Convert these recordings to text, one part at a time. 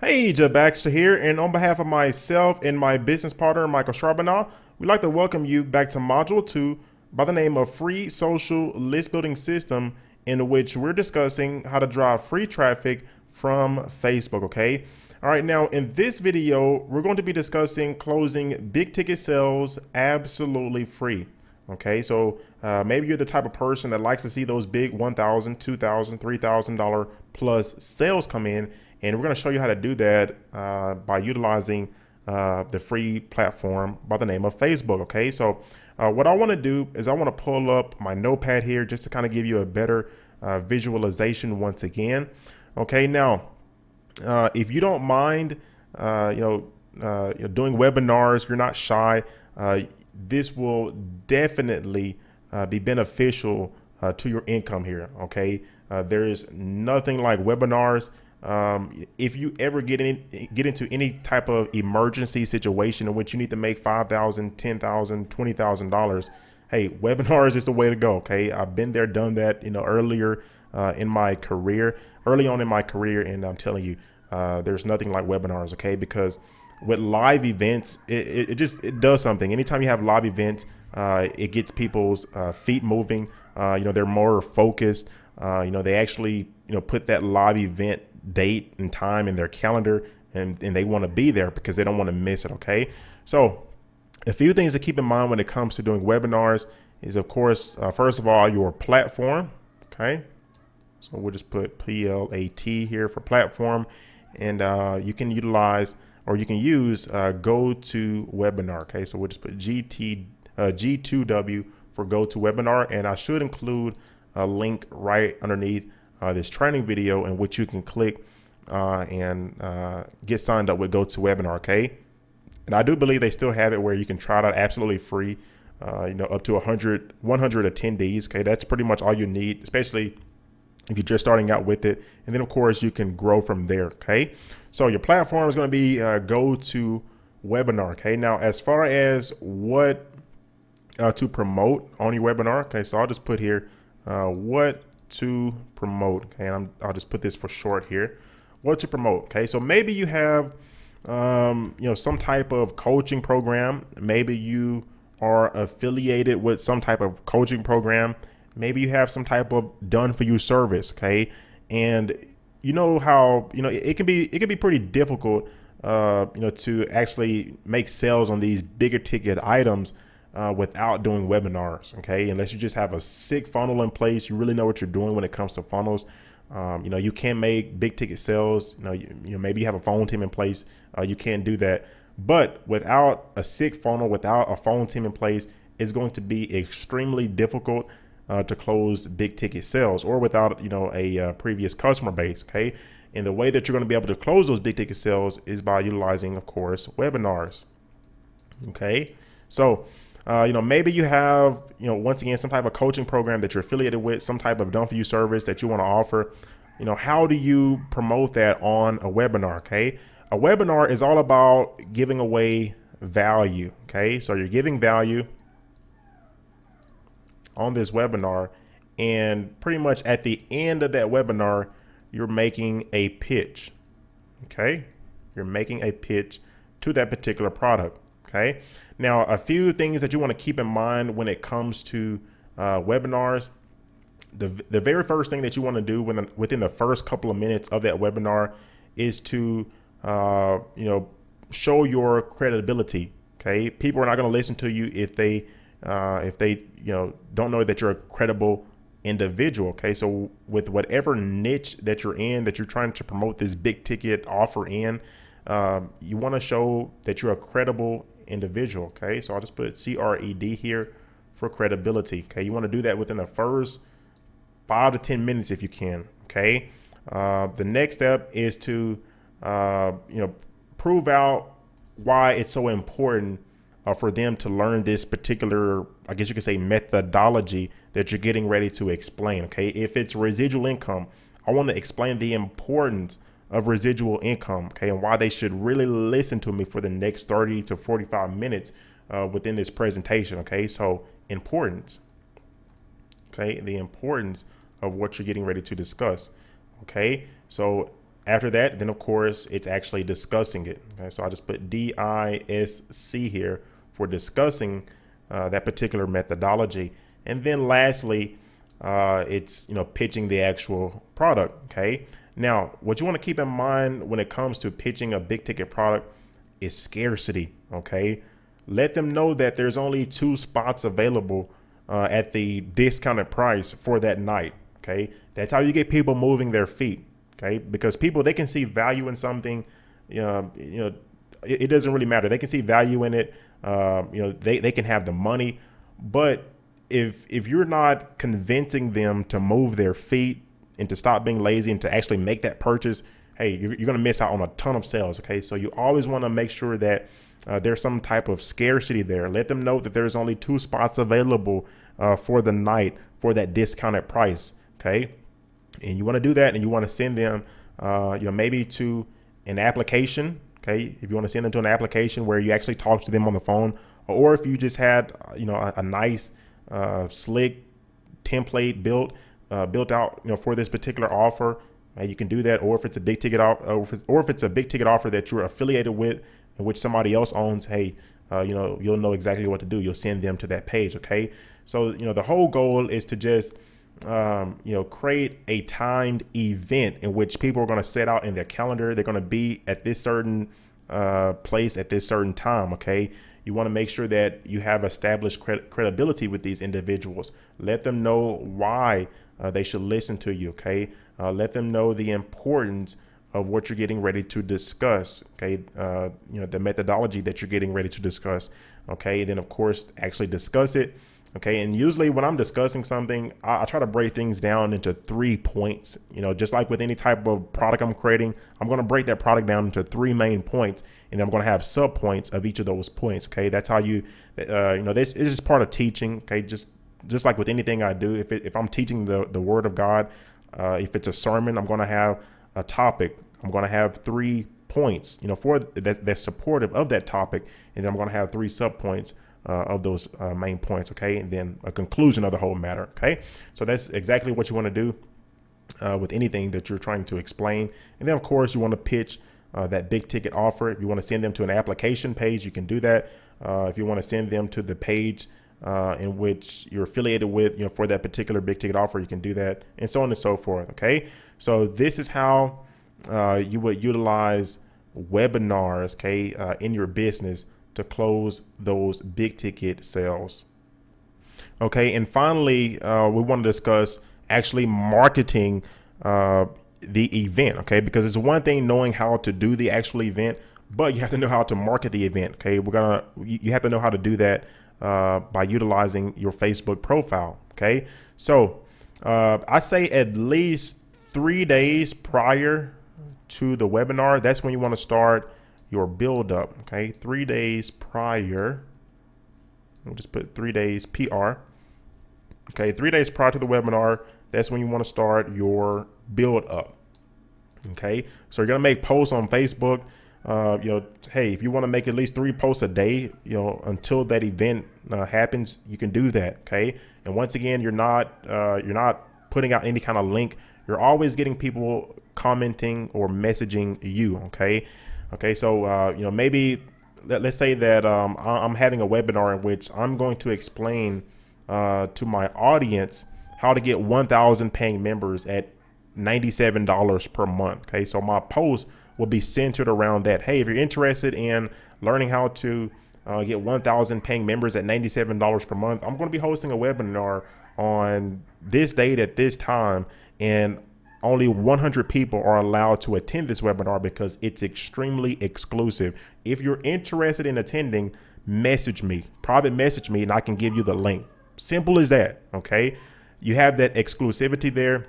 Hey, Jeff Baxter here, and on behalf of myself and my business partner, Michael Charbonneau, we'd like to welcome you back to Module 2 by the name of Free Social List Building System, in which we're discussing how to drive free traffic from Facebook, okay? All right, now in this video, we're going to be discussing closing big ticket sales absolutely free. Okay, so maybe you're the type of person that likes to see those big $1,000, $2,000, $3,000 plus sales come in, and we're going to show you how to do that by utilizing the free platform by the name of Facebook. Okay, so what I want to do is I want to pull up my notepad here just to kind of give you a better visualization once again. Okay, now if you don't mind, doing webinars, you're not shy. This will definitely be beneficial to your income here. Okay, there is nothing like webinars. If you ever get into any type of emergency situation in which you need to make $5,000, $10,000, $20,000, hey, webinars is the way to go. Okay, I've been there, done that. Earlier in my career, early on in my career, and I'm telling you, there's nothing like webinars. Okay, because with live events, it does something. Anytime you have live events, it gets people's feet moving. They're more focused. They actually put that live event date and time in their calendar, and they want to be there because they don't want to miss it. Okay, so a few things to keep in mind when it comes to doing webinars is, of course, first of all, your platform. Okay, so we'll just put PLAT here for platform, and you can utilize, or you can use GoToWebinar. Okay, so we'll just put G2W for GoToWebinar, and I should include a link right underneath this training video in which you can click and get signed up with GoToWebinar. Okay, and I do believe they still have it where you can try it out absolutely free, up to 100 attendees. Okay, that's pretty much all you need, especially if you're just starting out with it. And then of course you can grow from there. Okay, so your platform is going to be GoToWebinar. Okay, now as far as what to promote on your webinar, okay, so I'll just put here what to promote. Okay, and I'll just put this for short here, what to promote. Okay, so maybe you have some type of coaching program. Maybe you are affiliated with some type of coaching program. Maybe you have some type of done for you service. Okay, and you know how it can be pretty difficult to actually make sales on these bigger ticket items without doing webinars. Okay, unless you just have a sick funnel in place, you really know what you're doing when it comes to funnels. You can make big ticket sales. Maybe you have a phone team in place. You can do that, but without a sick funnel, without a phone team in place, it's going to be extremely difficult to close big ticket sales, or without a previous customer base. Okay, and the way that you're going to be able to close those big ticket sales is by utilizing, of course, webinars. Okay, so maybe you have, once again, some type of coaching program that you're affiliated with, some type of done for you service that you want to offer. How do you promote that on a webinar? Okay, a webinar is all about giving away value. Okay, so you're giving value on this webinar, and pretty much at the end of that webinar, you're making a pitch. Okay, you're making a pitch to that particular product. Okay, now a few things that you want to keep in mind when it comes to webinars. The very first thing that you want to do within the first couple of minutes of that webinar is to show your credibility. Okay, people are not going to listen to you if they don't know that you're a credible individual. Okay, so with whatever niche that you're in, that you're trying to promote this big ticket offer in, you want to show that you're a credible individual. Okay, so I'll just put CRED here for credibility. Okay, you want to do that within the first 5 to 10 minutes if you can. Okay, the next step is to prove out why it's so important for them to learn this particular, I guess you could say, methodology that you're getting ready to explain. Okay, if it's residual income, I want to explain the importance of residual income, okay, and why they should really listen to me for the next 30 to 45 minutes within this presentation. Okay, so importance, okay, the importance of what you're getting ready to discuss. Okay, so After that, then of course it's actually discussing it. Okay, so I just put DISC here for discussing that particular methodology. And then lastly, it's pitching the actual product. Okay, now what you want to keep in mind when it comes to pitching a big ticket product is scarcity. Okay, let them know that there's only 2 spots available at the discounted price for that night. Okay, that's how you get people moving their feet. Okay, because people, they can see value in something. It doesn't really matter. They can see value in it. They can have the money, but if you're not convincing them to move their feet and to stop being lazy and to actually make that purchase, hey, you're going to miss out on a ton of sales. Okay, so you always want to make sure that there's some type of scarcity there. Let them know that there's only 2 spots available for the night for that discounted price. Okay, and you want to do that, and you want to send them, maybe to an application. Okay, if you want to send them to an application where you actually talk to them on the phone, or if you just had, a nice, slick template built out, for this particular offer, you can do that. Or if it's a big ticket or if it's a big ticket offer that you're affiliated with, in which somebody else owns, hey, you'll know exactly what to do. You'll send them to that page. Okay, so the whole goal is to just create a timed event in which people are going to set out in their calendar. They're going to be at this certain place at this certain time. Okay, you want to make sure that you have established credibility with these individuals. Let them know why they should listen to you. Okay, let them know the importance of what you're getting ready to discuss. Okay, the methodology that you're getting ready to discuss. Okay, and then of course actually discuss it. Okay, and usually when I'm discussing something, I try to break things down into 3 points. Just like with any type of product I'm creating, I'm going to break that product down into 3 main points, and then I'm going to have sub points of each of those points. Okay, that's how this is just part of teaching. Okay, just like with anything I do, if I'm teaching the Word of God, if it's a sermon, I'm going to have a topic. I'm going to have 3 points, for that's supportive of that topic, and then I'm going to have 3 sub points of those main points. Okay, and then a conclusion of the whole matter. Okay, so that's exactly what you want to do with anything that you're trying to explain. And then of course you want to pitch that big ticket offer. If you want to send them to an application page, you can do that. If you want to send them to the page in which you're affiliated with, for that particular big ticket offer, you can do that, and so on and so forth. Okay, so this is how you would utilize webinars, okay, in your business to close those big ticket sales. Okay, and finally, we want to discuss actually marketing the event. Okay, because it's one thing knowing how to do the actual event, but you have to know how to market the event. Okay, you have to know how to do that by utilizing your Facebook profile. Okay, so I say at least 3 days prior to the webinar, that's when you want to start your build up. Okay, 3 days prior. We'll just put 3 days PR. Okay, 3 days prior to the webinar, that's when you want to start your build up. Okay, so you're gonna make posts on Facebook. Hey, if you want to make at least 3 posts a day, until that event happens, you can do that. Okay, and once again, you're not putting out any kind of link. You're always getting people commenting or messaging you. Okay, so maybe let's say that I'm having a webinar in which I'm going to explain to my audience how to get 1,000 paying members at $97 per month. Okay, so my post will be centered around that. Hey, if you're interested in learning how to get 1,000 paying members at $97 per month, I'm going to be hosting a webinar on this date at this time, and only 100 people are allowed to attend this webinar because it's extremely exclusive. If you're interested in attending, message me, private message me, and I can give you the link. Simple as that. Okay, you have that exclusivity there,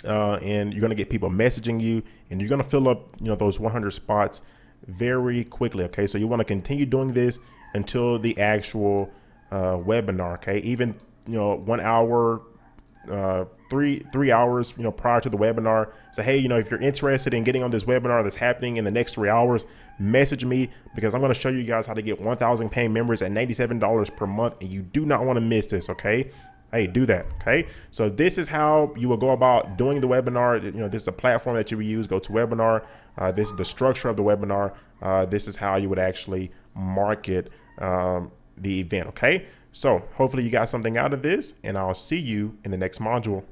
and you're going to get people messaging you, and you're going to fill up those 100 spots very quickly. Okay, so you want to continue doing this until the actual webinar. Okay, even 1 hour, 3 hours prior to the webinar. So hey, if you're interested in getting on this webinar that's happening in the next 3 hours, message me, because I'm going to show you guys how to get 1,000 paying members at $97 per month, and you do not want to miss this. Okay, hey, do that. Okay. So this is how you will go about doing the webinar. You know, this is the platform that you will use. Go to webinar. This is the structure of the webinar. This is how you would actually market the event. Okay. So hopefully you got something out of this, and I'll see you in the next module.